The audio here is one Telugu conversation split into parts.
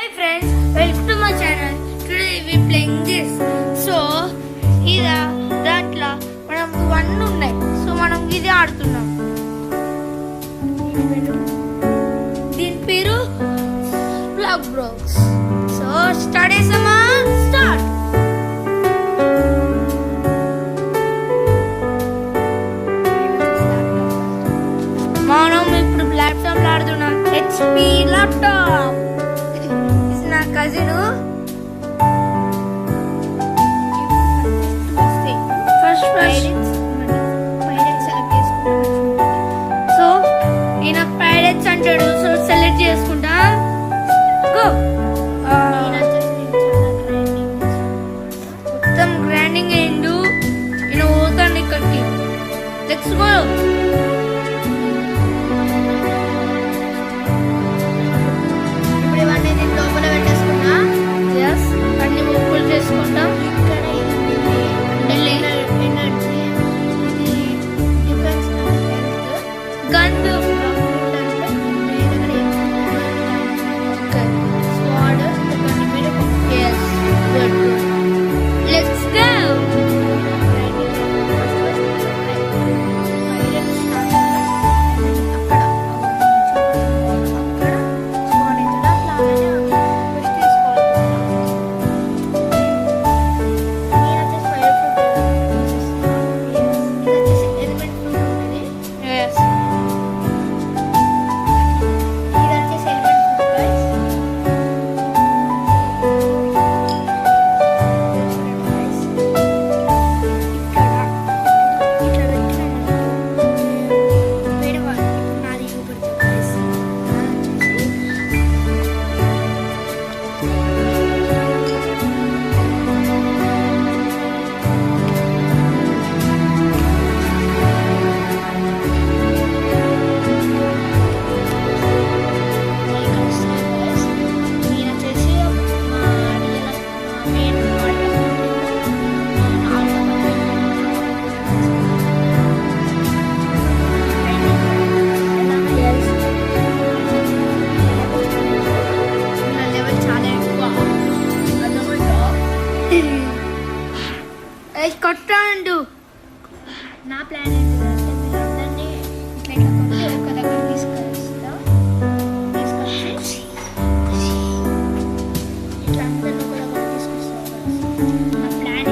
Hi friends, welcome to my channel. Today we playing this. So, దాంట్లో మనం ఇవన్నీ ఉన్నాయి. సో మనం ఇది ఆడుతున్నాం. దీని పేరు బ్లాక్ బ్లాక్స్. సో స్టార్ట్ చేసామా? స్టార్ట్. మనం ఇప్పుడు ల్యాప్టాప్ ఆడుతున్నాం. HP laptop. నా కజిన్ సో ఈయన పైరెట్స్ అంటాడు. సో సెలెక్ట్ చేసుకుంటాం. గో. మొత్తం గ్రైండింగ్ అయిండు. ఈయన పోతాడు ఇక్కడికి. Let's go. కొట్టండు. నా ప్లాన్ ఏంటంటే మీరు అందరినీ ఇట్లా కొట్టి ఒక దగ్గర తీసుకొచ్చి ఇట్లా అందరినీ ఒక దగ్గర తీసుకొస్తారు. నా ప్లాన్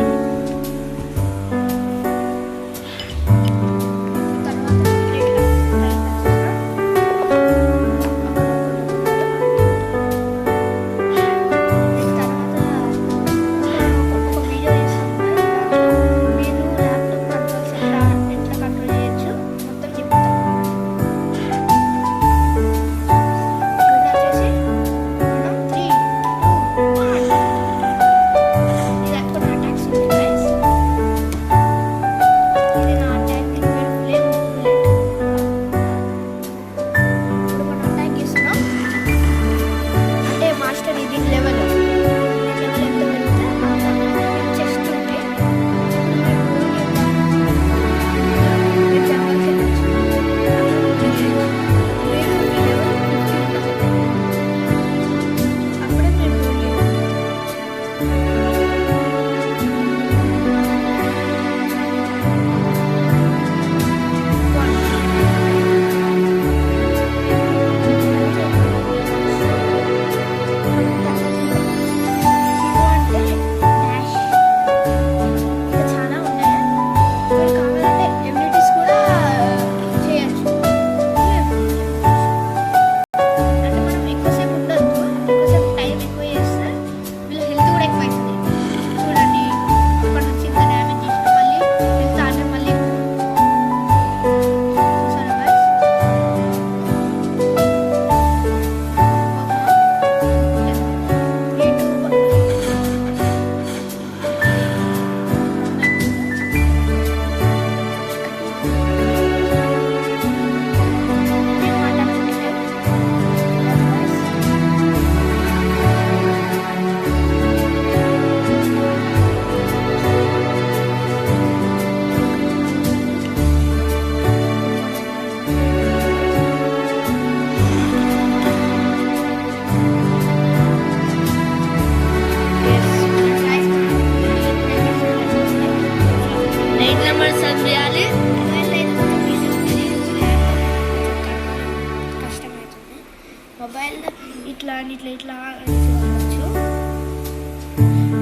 దాన్ని ఇట్లా ఇట్లా వేసుకోవచ్చు.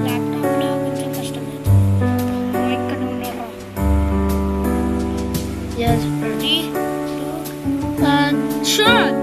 ల్యాప్టాప్లో కొంచెం కష్టమవుతుంది. ఇక్కడ ఉన్నారా? Yes, 3, 2, sure.